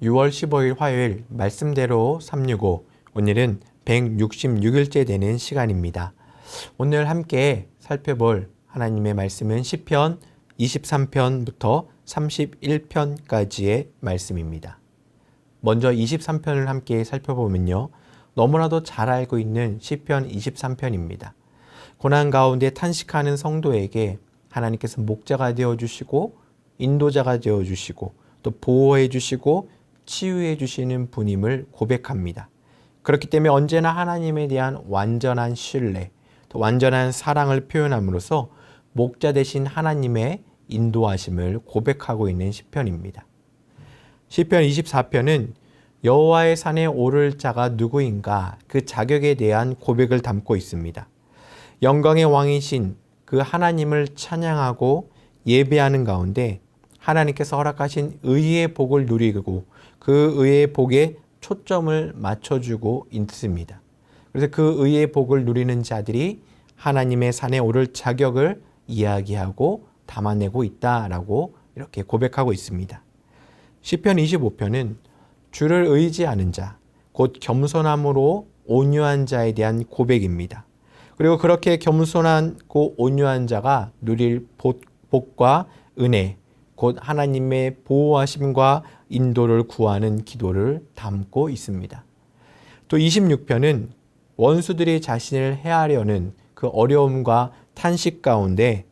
6월 15일 화요일 말씀대로 365, 오늘은 166일째 되는 시간입니다. 오늘 함께 살펴볼 하나님의 말씀은 시편 23편부터 31편까지의 말씀입니다. 먼저 23편을 함께 살펴보면요, 너무나도 잘 알고 있는 시편 23편입니다. 고난 가운데 탄식하는 성도에게 하나님께서 목자가 되어주시고 인도자가 되어주시고 또 보호해주시고 치유해주시는 분임을 고백합니다. 그렇기 때문에 언제나 하나님에 대한 완전한 신뢰, 또 완전한 사랑을 표현함으로써 목자 되신 하나님의 인도하심을 고백하고 있는 시편입니다. 시편 24편은 여호와의 산에 오를 자가 누구인가, 그 자격에 대한 고백을 담고 있습니다. 영광의 왕이신 그 하나님을 찬양하고 예배하는 가운데 하나님께서 허락하신 의의 복을 누리고 그 의의 복에 초점을 맞춰주고 있습니다. 그래서 그 의의 복을 누리는 자들이 하나님의 산에 오를 자격을 이야기하고 담아내고 있다라고 이렇게 고백하고 있습니다. 시편 25편은 주를 의지하는 자, 곧 겸손함으로 온유한 자에 대한 고백입니다. 그리고 그렇게 겸손하고 온유한 자가 누릴 복과 은혜, 곧 하나님의 보호하심과 인도를 구하는 기도를 담고 있습니다. 또 26편은 원수들이 자신을 해하려는 그 어려움과 탄식 가운데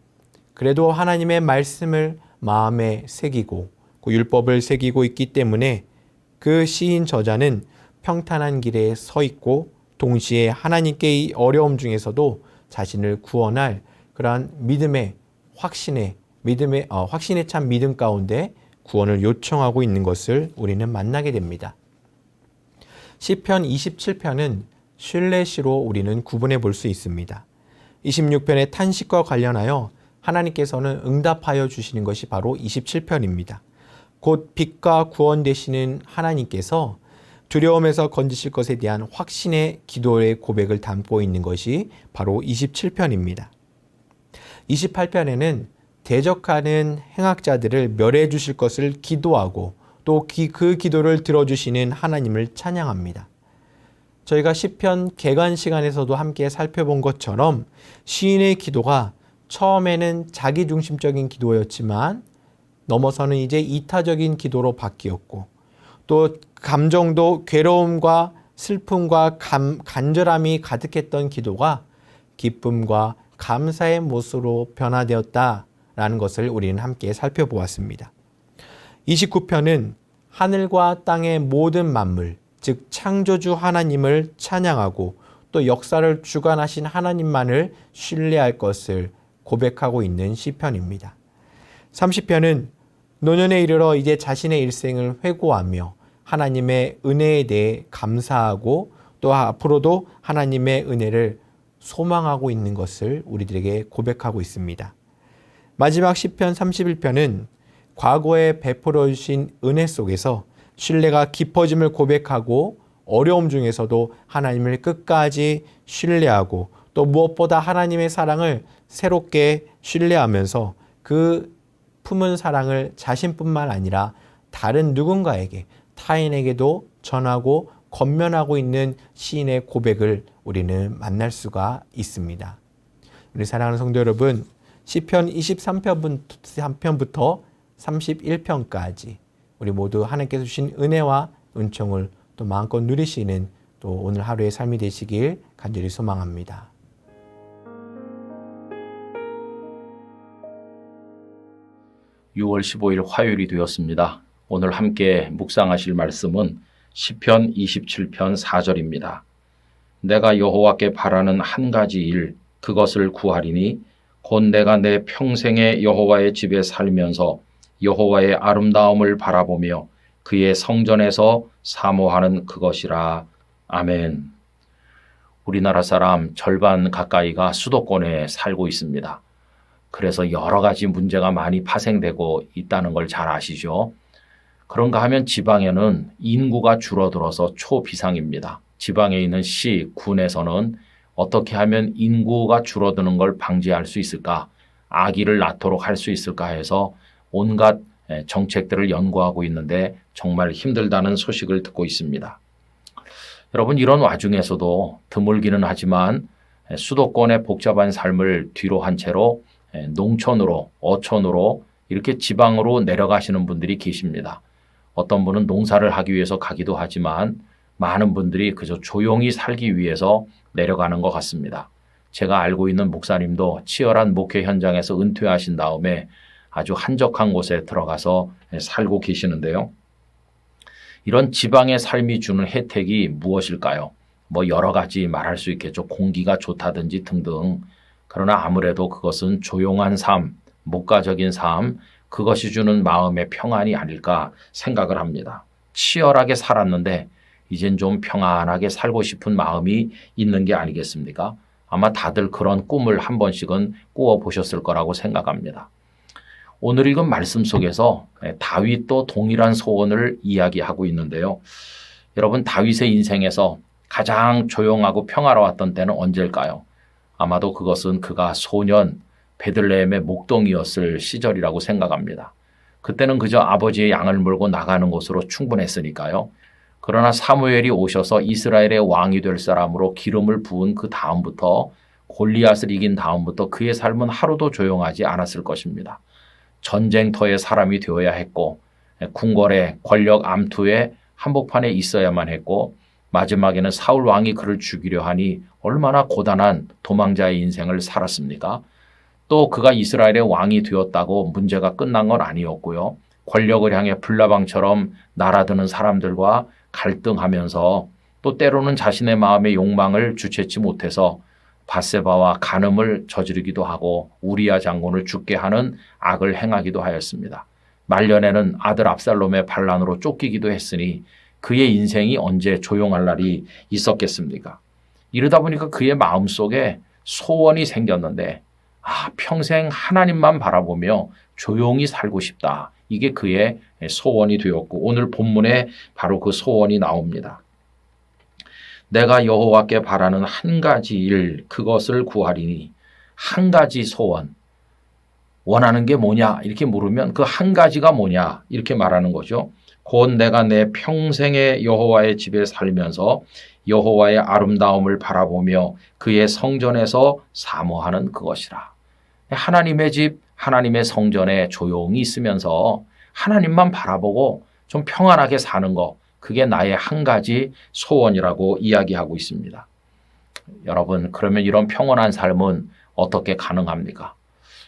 그래도 하나님의 말씀을 마음에 새기고 그 율법을 새기고 있기 때문에 그 시인 저자는 평탄한 길에 서 있고 동시에 하나님께 이 어려움 중에서도 자신을 구원할 그러한 믿음의 확신에 찬 믿음 가운데 구원을 요청하고 있는 것을 우리는 만나게 됩니다. 시편 27편은 신뢰시로 우리는 구분해 볼 수 있습니다. 26편의 탄식과 관련하여 하나님께서는 응답하여 주시는 것이 바로 27편입니다. 곧 빛과 구원 되시는 하나님께서 두려움에서 건지실 것에 대한 확신의 기도의 고백을 담고 있는 것이 바로 27편입니다. 28편에는 대적하는 행악자들을 멸해 주실 것을 기도하고 또 그 기도를 들어주시는 하나님을 찬양합니다. 저희가 시편 개관 시간에서도 함께 살펴본 것처럼 시인의 기도가 처음에는 자기중심적인 기도였지만 넘어서는 이제 이타적인 기도로 바뀌었고 또 감정도 괴로움과 슬픔과 간절함이 가득했던 기도가 기쁨과 감사의 모습으로 변화되었다라는 것을 우리는 함께 살펴보았습니다. 29편은 하늘과 땅의 모든 만물, 즉 창조주 하나님을 찬양하고 또 역사를 주관하신 하나님만을 신뢰할 것을 고백하고 있는 시편입니다. 30편은 노년에 이르러 이제 자신의 일생을 회고하며 하나님의 은혜에 대해 감사하고 또 앞으로도 하나님의 은혜를 소망하고 있는 것을 우리들에게 고백하고 있습니다. 마지막 시편 31편은 과거에 베풀어 주신 은혜 속에서 신뢰가 깊어짐을 고백하고 어려움 중에서도 하나님을 끝까지 신뢰하고 또 무엇보다 하나님의 사랑을 새롭게 신뢰하면서 그 품은 사랑을 자신뿐만 아니라 다른 누군가에게 타인에게도 전하고 권면하고 있는 시인의 고백을 우리는 만날 수가 있습니다. 우리 사랑하는 성도 여러분, 시편 23편부터 31편까지 우리 모두 하나님께서 주신 은혜와 은총을 또 마음껏 누리시는 또 오늘 하루의 삶이 되시길 간절히 소망합니다. (6월 15일) 화요일이 되었습니다. 오늘 함께 묵상하실 말씀은 시편 27편 4절입니다. 내가 여호와께 바라는 한 가지 일, 그것을 구하리니 곧 내가 내 평생에 여호와의 집에 살면서 여호와의 아름다움을 바라보며 그의 성전에서 사모하는 그것이라. 아멘. 우리나라 사람 절반 가까이가 수도권에 살고 있습니다. 그래서 여러 가지 문제가 많이 파생되고 있다는 걸 잘 아시죠? 그런가 하면 지방에는 인구가 줄어들어서 초비상입니다. 지방에 있는 시, 군에서는 어떻게 하면 인구가 줄어드는 걸 방지할 수 있을까? 아기를 낳도록 할 수 있을까 해서 온갖 정책들을 연구하고 있는데 정말 힘들다는 소식을 듣고 있습니다. 여러분, 이런 와중에서도 드물기는 하지만 수도권의 복잡한 삶을 뒤로 한 채로 농촌으로, 어촌으로 이렇게 지방으로 내려가시는 분들이 계십니다. 어떤 분은 농사를 하기 위해서 가기도 하지만 많은 분들이 그저 조용히 살기 위해서 내려가는 것 같습니다. 제가 알고 있는 목사님도 치열한 목회 현장에서 은퇴하신 다음에 아주 한적한 곳에 들어가서 살고 계시는데요. 이런 지방의 삶이 주는 혜택이 무엇일까요? 여러 가지 말할 수 있겠죠. 공기가 좋다든지 등등. 그러나 아무래도 그것은 조용한 삶, 목가적인 삶, 그것이 주는 마음의 평안이 아닐까 생각을 합니다. 치열하게 살았는데 이젠 좀 평안하게 살고 싶은 마음이 있는 게 아니겠습니까? 아마 다들 그런 꿈을 한 번씩은 꾸어보셨을 거라고 생각합니다. 오늘 읽은 말씀 속에서 다윗도 동일한 소원을 이야기하고 있는데요. 여러분, 다윗의 인생에서 가장 조용하고 평화로웠던 때는 언제일까요? 아마도 그것은 그가 소년 베들레헴의 목동이었을 시절이라고 생각합니다. 그때는 그저 아버지의 양을 몰고 나가는 것으로 충분했으니까요. 그러나 사무엘이 오셔서 이스라엘의 왕이 될 사람으로 기름을 부은 그 다음부터, 골리앗을 이긴 다음부터 그의 삶은 하루도 조용하지 않았을 것입니다. 전쟁터의 사람이 되어야 했고, 궁궐의 권력 암투에 한복판에 있어야만 했고, 마지막에는 사울 왕이 그를 죽이려 하니 얼마나 고단한 도망자의 인생을 살았습니까? 또 그가 이스라엘의 왕이 되었다고 문제가 끝난 건 아니었고요. 권력을 향해 불나방처럼 날아드는 사람들과 갈등하면서 또 때로는 자신의 마음의 욕망을 주체치 못해서 밧세바와 간음을 저지르기도 하고 우리야 장군을 죽게 하는 악을 행하기도 하였습니다. 말년에는 아들 압살롬의 반란으로 쫓기기도 했으니 그의 인생이 언제 조용할 날이 있었겠습니까? 이러다 보니까 그의 마음속에 소원이 생겼는데 평생 하나님만 바라보며 조용히 살고 싶다. 이게 그의 소원이 되었고 오늘 본문에 바로 그 소원이 나옵니다. 내가 여호와께 바라는 한 가지 일 그것을 구하리니. 한 가지 소원. 원하는 게 뭐냐 이렇게 물으면 그 한 가지가 뭐냐 이렇게 말하는 거죠. 곧 내가 내 평생에 여호와의 집에 살면서 여호와의 아름다움을 바라보며 그의 성전에서 사모하는 그것이라. 하나님의 집, 하나님의 성전에 조용히 있으면서 하나님만 바라보고 좀 평안하게 사는 것, 그게 나의 한 가지 소원이라고 이야기하고 있습니다. 여러분, 그러면 이런 평온한 삶은 어떻게 가능합니까?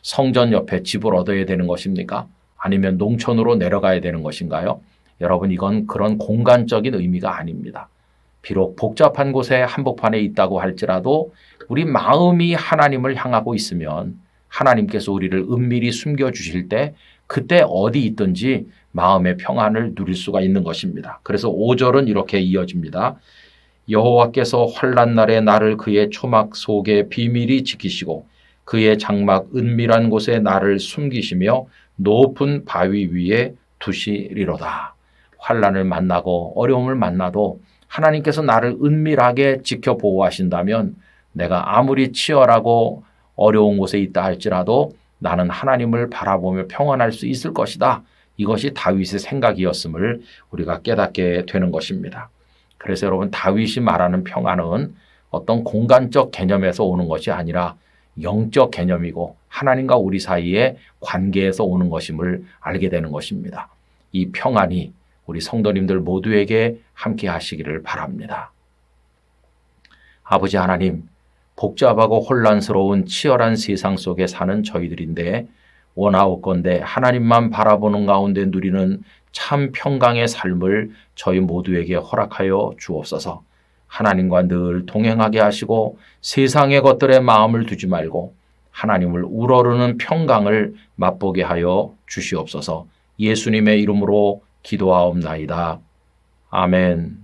성전 옆에 집을 얻어야 되는 것입니까? 아니면 농촌으로 내려가야 되는 것인가요? 여러분, 이건 그런 공간적인 의미가 아닙니다. 비록 복잡한 곳에 한복판에 있다고 할지라도 우리 마음이 하나님을 향하고 있으면 하나님께서 우리를 은밀히 숨겨주실 때 그때 어디 있든지 마음의 평안을 누릴 수가 있는 것입니다. 그래서 5절은 이렇게 이어집니다. 여호와께서 환난 날에 나를 그의 초막 속에 비밀히 지키시고 그의 장막 은밀한 곳에 나를 숨기시며 높은 바위 위에 두시리로다. 환난을 만나고 어려움을 만나도 하나님께서 나를 은밀하게 지켜 보호하신다면 내가 아무리 치열하고 어려운 곳에 있다 할지라도 나는 하나님을 바라보며 평안할 수 있을 것이다. 이것이 다윗의 생각이었음을 우리가 깨닫게 되는 것입니다. 그래서 여러분, 다윗이 말하는 평안은 어떤 공간적 개념에서 오는 것이 아니라 영적 개념이고 하나님과 우리 사이의 관계에서 오는 것임을 알게 되는 것입니다. 이 평안이 우리 성도님들 모두에게 함께 하시기를 바랍니다. 아버지 하나님, 복잡하고 혼란스러운 치열한 세상 속에 사는 저희들인데 원하옵건대 하나님만 바라보는 가운데 누리는 참 평강의 삶을 저희 모두에게 허락하여 주옵소서. 하나님과 늘 동행하게 하시고 세상의 것들에 마음을 두지 말고 하나님을 우러르는 평강을 맛보게 하여 주시옵소서. 예수님의 이름으로 기도하옵나이다. 아멘.